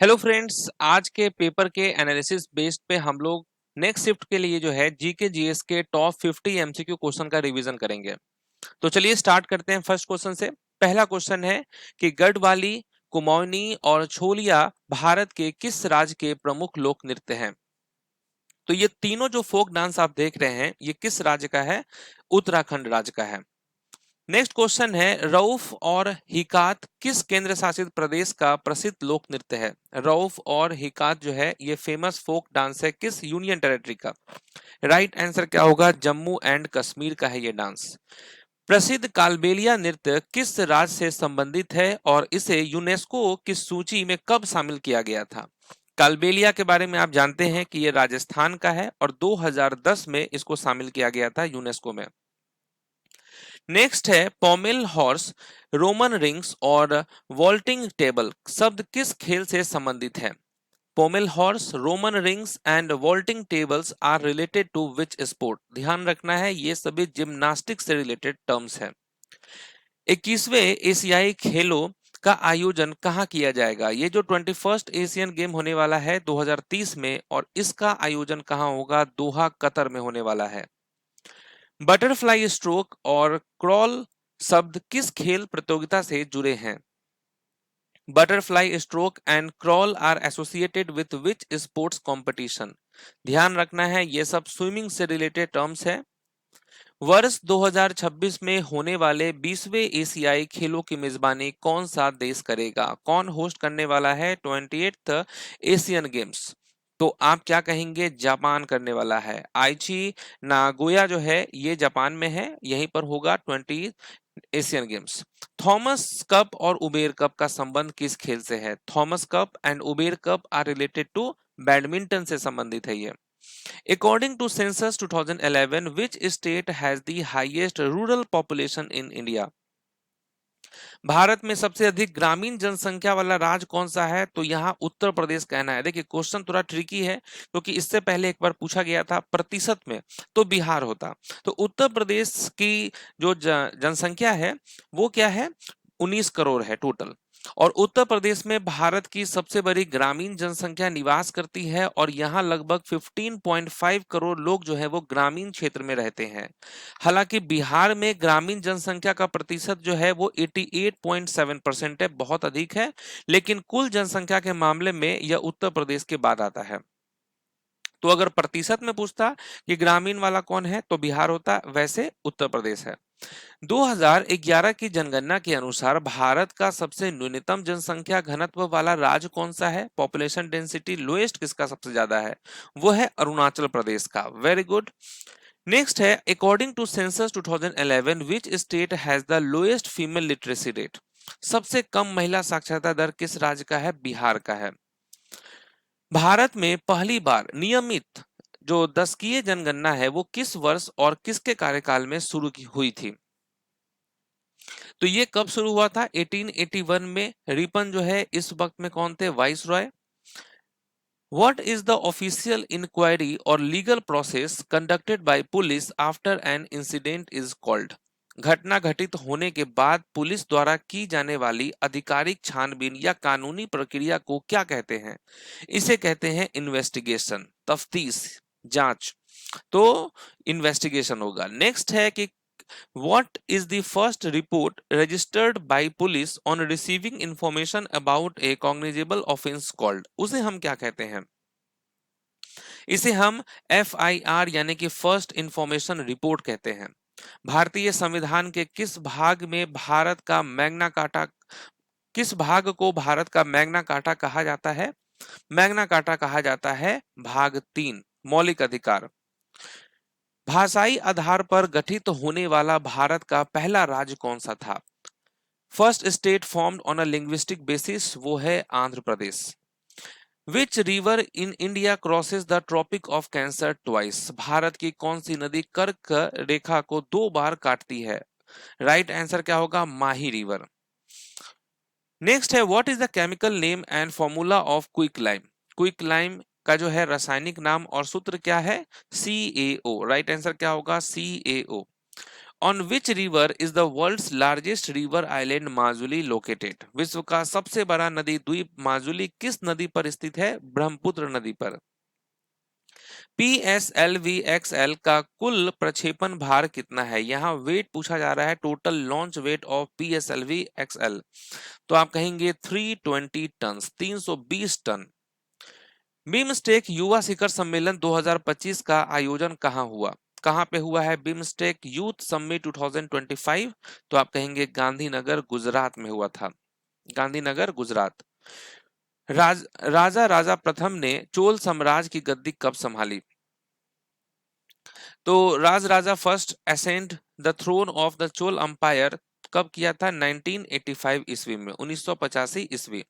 Hello friends, आज के paper के एनालिसिस बेस्ड पे हम लोग नेक्स्ट शिफ्ट के लिए जो है जीके जीएस के टॉप 50 एमसीक्यू क्वेश्चन का रिवीजन करेंगे। तो चलिए स्टार्ट करते हैं फर्स्ट क्वेश्चन से। पहला क्वेश्चन है कि गढ़वाली, कुमाऊनी और छोलिया भारत के किस राज्य के प्रमुख लोक नृत्य हैं। तो ये तीनों जो फोक डांस आप देख रहे हैं ये किस राज्य का है? उत्तराखंड राज्य का है। नेक्स्ट क्वेश्चन है, रऊफ और हिकात किस केंद्र शासित प्रदेश का प्रसिद्ध लोक नृत्य है। रऊफ और हिकात जो है ये फेमस फोक डांस है किस यूनियन टेरिटरी का? राइट आंसर क्या होगा? जम्मू एंड कश्मीर का है ये डांस। प्रसिद्ध कालबेलिया नृत्य किस राज्य से संबंधित है और इसे यूनेस्को की सूची में कब शामिल किया गया था? कालबेलिया के बारे में आप जानते हैं कि ये राजस्थान का है और 2010 में इसको शामिल किया गया था यूनेस्को में। नेक्स्ट है, पॉमेल हॉर्स, रोमन रिंग्स और वॉल्टिंग टेबल शब्द किस खेल से संबंधित है? Pommel horse, Roman rings and vaulting tables are related to which sport? ध्यान रखना है ये सभी जिम्नास्टिक से रिलेटेड टर्म्स हैं। 21वें एशियाई खेलों का आयोजन कहाँ किया जाएगा? ये जो 21st एशियन गेम होने वाला है 2030 में, और इसका आयोजन कहाँ होगा? दोहा, कतर में होने वाला है। बटरफ्लाई स्ट्रोक और क्रॉल शब्द किस खेल प्रतियोगिता से जुड़े हैं? Butterfly stroke and crawl are associated with which sports competition? ध्यान रखना है ये सब स्विमिंग से रिलेटेड टर्म्स है। वर्ष 2026 में होने वाले 20वें एशियाई खेलों की मेजबानी कौन सा देश करेगा? कौन होस्ट करने वाला है 28th एशियन गेम्स? तो आप क्या कहेंगे? जापान करने वाला है। आइची नागोया जो है ये जापान में है, यहीं पर होगा 20 एशियन गेम्स। थॉमस कप और उबेर कप का संबंध किस खेल से है? Thomas cup and Uber cup are related to badminton से संबंधित है ये। According to census 2011, which state has the highest rural population in India? Bharat में सबसे अधिक ग्रामीण जनसंख्या वाला राज्य कौन सा है? तो यहाँ उत्तर प्रदेश कहना है। देखिए क्वेश्चन थोड़ा ट्रिकी है क्योंकि इससे पहले एक बार पूछा गया था प्रतिशत में, तो बिहार होता। तो उत्तर प्रदेश की जो जनसंख्या है वो क्या है? 19 करोड़ है टोटल। और उत्तर प्रदेश में भारत की सबसे बड़ी ग्रामीण जनसंख्या निवास करती है और यहाँ लगभग 15.5 करोड़ लोग जो है वो ग्रामीण क्षेत्र में रहते हैं। हालांकि बिहार में ग्रामीण जनसंख्या का प्रतिशत जो है वो 88.7% है, बहुत अधिक है, लेकिन कुल जनसंख्या के मामले में यह उत्तर प्रदेश के बाद आता है। तो अगर प्रतिशत में पूछता कि ग्रामीण वाला कौन है तो बिहार होता, वैसे उत्तर प्रदेश है। 2011 की जनगणना के अनुसार भारत का सबसे न्यूनतम जनसंख्या घनत्व वाला राज्य कौन सा है? पॉपुलेशन डेंसिटी लोएस्ट किसका सबसे ज्यादा है? वो है अरुणाचल प्रदेश का। Very good. नेक्स्ट है, according to census 2011 which state has the lowest female literacy rate? सबसे कम महिला साक्षरता दर किस राज्य का है? बिहार का है। भारत में पहली बार नियमित जो दशकीय जनगणना है वो किस वर्ष और किसके कार्यकाल में शुरू हुई थी? तो ये कब शुरू हुआ था? 1881 में। रिपन जो है इस वक्त में कौन थे? Vice Roy. What is the official inquiry or legal process conducted by police after an incident is called? घटना घटित होने के बाद पुलिस द्वारा की जाने वाली आधिकारिक छानबीन या कानूनी प्रक्रिया को क्या कहते हैं? इसे कहते हैं इन्वेस्टिगेशन, तफ्तीश, जांच। तो इन्वेस्टिगेशन होगा। नेक्स्ट है कि what is the first report registered by police on receiving information about a cognizable offense called? उसे हम क्या कहते हैं? इसे हम FIR यानी कि फर्स्ट इंफॉर्मेशन रिपोर्ट कहते हैं। भारतीय संविधान के किस भाग में भारत का मैग्ना कार्टा, किस भाग को भारत का मैग्ना कार्टा कहा जाता है? मैग्ना कार्टा कहा जाता है भाग 3, मौलिक अधिकार। भाषाई आधार पर गठित होने वाला भारत का पहला राज्य कौन सा था? First state formed on a linguistic basis, वो है Andhra Pradesh. Which river in India crosses the Tropic of Cancer twice? Bharat की कौन सी नदी कर्क रेखा को 2 बार काटती है? राइट आंसर क्या होगा? माही रिवर। नेक्स्ट है, what is the chemical name and formula of quick lime? Quick lime का जो है रासायनिक नाम और सूत्र क्या है? CaO। राइट आंसर क्या होगा? CaO। On which river is the world's largest river island Majuli located? विश्व का सबसे बड़ा नदी द्वीप माजुली किस नदी पर स्थित है? ब्रह्मपुत्र नदी पर। PSLV-XL का कुल प्रक्षेपण भार कितना है? यहाँ वेट पूछा जा रहा है, total launch weight of PSLV-XL, तो आप कहेंगे 320 टन, 320 टन। बिमस्टेक युवा शिखर सम्मेलन 2025 का आयोजन कहाँ हुआ? कहाँ पे हुआ है बिमस्टेक यूथ समिट 2025? तो आप कहेंगे गांधीनगर गुजरात में हुआ था, गांधीनगर गुजरात। राजा राजा प्रथम ने चोल साम्राज्य की गद्दी कब संभाली? तो Raja first ascend the throne of the Chola empire कब किया था? 1985 ईस्वी में, 1985 ईस्वी।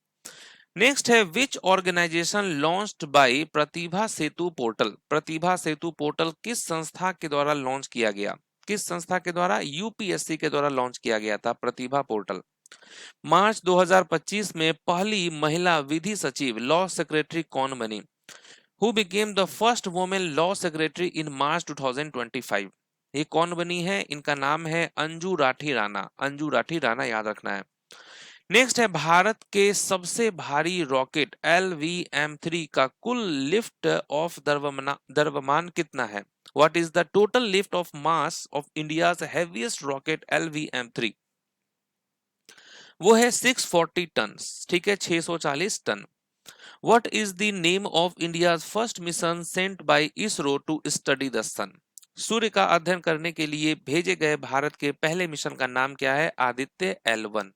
नेक्स्ट है which organization launched by Pratibha Setu portal? Pratibha Setu portal किस संस्था के द्वारा लॉन्च किया गया? किस संस्था के द्वारा? यूपीएससी के द्वारा लॉन्च किया गया था प्रतिभा पोर्टल। मार्च 2025 में पहली महिला विधि सचिव लॉ सेक्रेटरी कौन बनी? Who became the first women law secretary in March 2025? ये कौन बनी है? इनका नाम है अंजू राठी राणा। अंजू राठी राणा याद रखना है। नेक्स्ट है भारत के सबसे भारी रॉकेट LVM-3 का कुल लिफ्ट ऑफ द्रव्यमान कितना है? What is the total lift off mass of India's heaviest rocket LVM-3? वो है 640 टन, ठीक है, 640 ton. What is the name of India's first mission sent by ISRO to study the sun? सूर्य का अध्ययन करने के लिए भेजे गए भारत के पहले मिशन का नाम क्या है? आदित्य L1।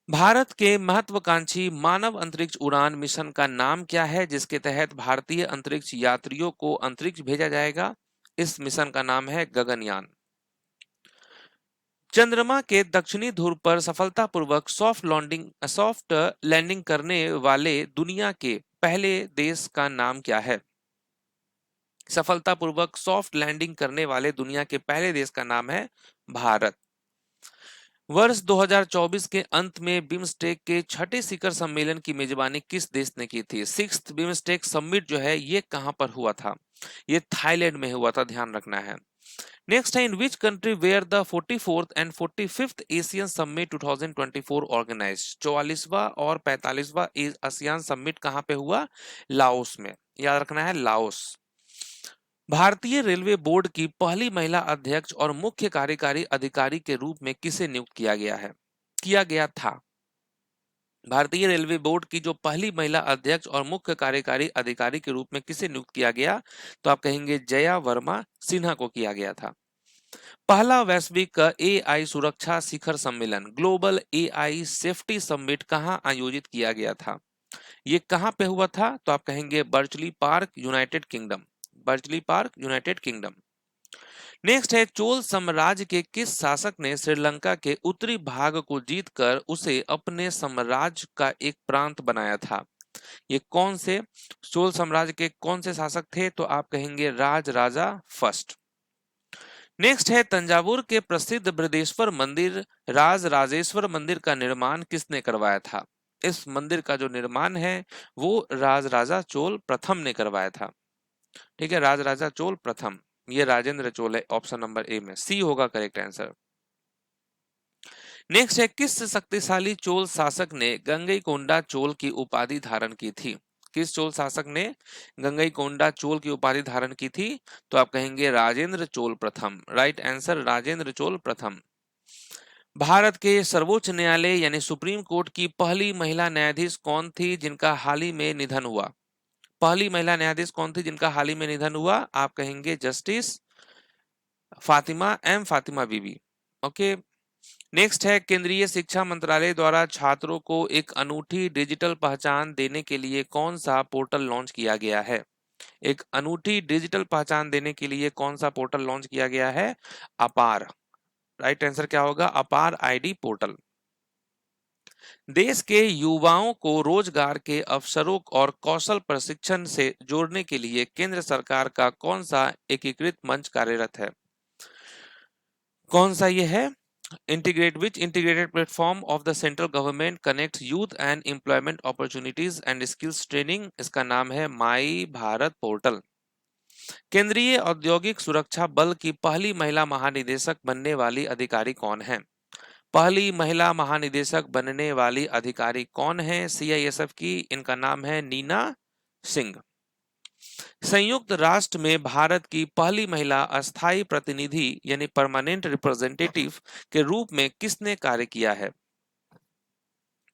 भारत के महत्वाकांक्षी मानव अंतरिक्ष उड़ान मिशन का नाम क्या है, जिसके तहत भारतीय अंतरिक्ष यात्रियों को अंतरिक्ष भेजा जाएगा? इस मिशन का नाम है गगनयान। चंद्रमा के दक्षिणी ध्रुव पर सफलतापूर्वक सॉफ्ट लैंडिंग करने वाले दुनिया के पहले देश का नाम क्या है? सफलतापूर्वक सॉफ्ट लैंडिंग करने वाले दुनिया के पहले देश का नाम है भारत। वर्ष 2024 के अंत में बिम्स्टेक के छठे शिखर सम्मेलन की मेजबानी किस देश ने की थी? सिक्स्थ बिम्स्टेक समिट जो है ये कहां पर हुआ था? ये थाईलैंड में हुआ था, ध्यान रखना है। नेक्स्ट है in which country where the 44th and 45th Asian summit 2024 organised? 44वां और 45वां आसियान समिट कहां पे हुआ? लाओस में, याद रखना है, लाओस। भारतीय रेलवे बोर्ड की पहली महिला अध्यक्ष और मुख्य कार्यकारी अधिकारी के रूप में किसे नियुक्त किया गया था? भारतीय रेलवे बोर्ड की जो पहली महिला अध्यक्ष और मुख्य कार्यकारी अधिकारी के रूप में किसे नियुक्त किया गया? तो आप कहेंगे जया वर्मा सिन्हा को किया गया था। पहला वैश्विक AI सुरक्षा शिखर सम्मेलन ग्लोबल AI सेफ्टी समिट कहां आयोजित किया गया था? ये कहां पे हुआ था? तो आप कहेंगे Bletchley park, United Kingdom. Bletchley park, United Kingdom. Next है चोल साम्राज्य के किस शासक ने श्रीलंका के उत्तरी भाग को जीतकर उसे अपने साम्राज्य का एक प्रांत बनाया था? ये कौन से चोल साम्राज्य के कौन से शासक थे? तो आप कहेंगे राजा फर्स्ट। नेक्स्ट है तंजावुर के प्रसिद्ध बृहदेश्वर मंदिर राजेश्वर मंदिर का निर्माण किसने करवाया था? इस मंदिर का जो निर्माण है वो राजा चोल प्रथम ने करवाया था, ठीक है, राजा चोल प्रथम। ये राजेंद्र चोल है, ऑप्शन नंबर ए में, सी होगा करेक्ट आंसर। नेक्स्ट है किस शक्तिशाली चोल शासक ने गंगईकोंडा चोल की उपाधि धारण की थी? किस चोल शासक ने गंगईकोंडा चोल की उपाधि धारण की थी? तो आप कहेंगे राजेंद्र चोल प्रथम। राइट आंसर राजेंद्र चोल प्रथम। भारत के सर्वोच्च न्यायालय यानी सुप्रीम कोर्ट की पहली महिला न्यायाधीश कौन थी जिनका हाल ही में निधन हुआ? पहली महिला न्यायाधीश कौन थी जिनका हाल ही में निधन हुआ? आप कहेंगे जस्टिस फातिमा बीबी। ओके। नेक्स्ट है केंद्रीय शिक्षा मंत्रालय द्वारा छात्रों को एक अनूठी डिजिटल पहचान देने के लिए कौन सा पोर्टल लॉन्च किया गया है? एक अनूठी डिजिटल पहचान देने के लिए कौन सा पोर्टल लॉन्च किया गया है? अपार। राइट आंसर क्या होगा? अपार ID पोर्टल। देश के युवाओं को रोजगार के अवसरों और कौशल प्रशिक्षण से जोड़ने के लिए केंद्र सरकार का कौन सा एकीकृत मंच कार्यरत है? कौन सा ये है? integrated platform of the central government connects youth and employment opportunities and skills training। इसका नाम है माई भारत पोर्टल। केंद्रीय औद्योगिक सुरक्षा बल की पहली महिला महानिदेशक बनने वाली अधिकारी कौन है? पहली महिला महानिदेशक बनने वाली अधिकारी कौन है सीआईएसएफ की? इनका नाम है नीना सिंह। संयुक्त राष्ट्र में भारत की पहली महिला अस्थायी प्रतिनिधि यानी परमानेंट रिप्रेजेंटेटिव के रूप में किसने कार्य किया है?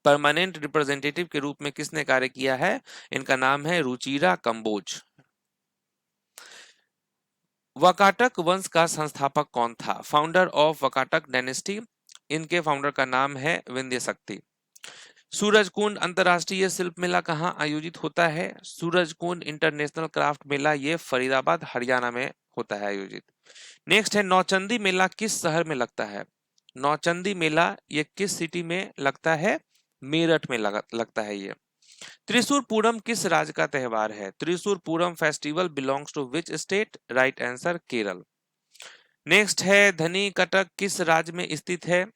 परमानेंट रिप्रेजेंटेटिव के रूप में किसने कार्य किया है? इनका नाम है रुचिरा कंबोज। वकाटक वंश का संस्थापक कौन था? फाउंडर ऑफ वकाटक डायनेस्टी, इनके फाउंडर का नाम है विंध्य शक्ति। सूरजकुंड अंतरराष्ट्रीय शिल्प मेला कहाँ आयोजित होता है? सूरजकुंड इंटरनेशनल क्राफ्ट मेला ये फरीदाबाद हरियाणा में होता है आयोजित। नेक्स्ट है नौचंदी मेला किस शहर में लगता है? नौचंदी मेला ये किस सिटी में लगता है? मेरठ में लगता है ये। त्रिशूर पूरम किस राज्य का त्योहार है? Thrissur Pooram festival belongs to which state? Right answer Kerala. Next है धनी कटक किस राज्य में स्थित है?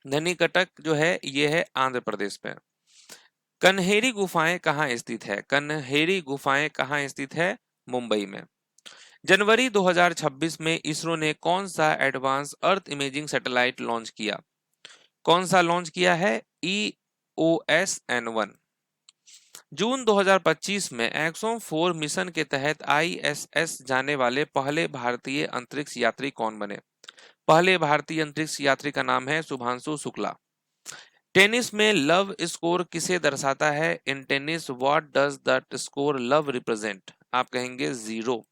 धनी कटक जो है ये है आंध्र प्रदेश में। कन्हेरी गुफाएं कहाँ स्थित है? कन्हेरी गुफाएं कहाँ स्थित है? मुंबई में। जनवरी 2026 में इसरो ने कौन सा एडवांस अर्थ इमेजिंग सैटेलाइट लॉन्च किया? कौन सा लॉन्च किया है? EOS-N1। जून 2025 में एक्सोम 4 मिशन के तहत ISS जाने वाले पहले भारतीय अंतरिक्ष यात्री कौन बने? पहले भारतीय अंतरिक्ष यात्री का नाम है शुभांशु शुक्ला। टेनिस में लव स्कोर किसे दर्शाता है? In tennis what does that score love represent? आप कहेंगे 0।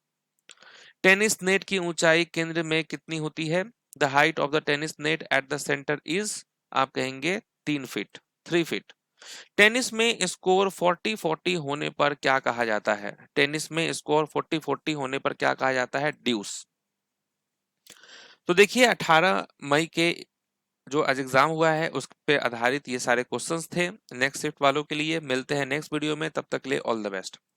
टेनिस नेट की ऊंचाई केंद्र में कितनी होती है? The height of the tennis net at the centre is, आप कहेंगे 3 फीट, 3 फीट। टेनिस में स्कोर 40-40 होने पर क्या कहा जाता है? टेनिस में स्कोर 40-40 होने पर क्या कहा जाता है? ड्यूस। तो देखिए 18 मई के जो आज एग्जाम हुआ है उस पे आधारित ये सारे क्वेश्चंस थे नेक्स्ट शिफ्ट वालों के लिए। मिलते हैं नेक्स्ट वीडियो में, तब तक के लिए ऑल द बेस्ट।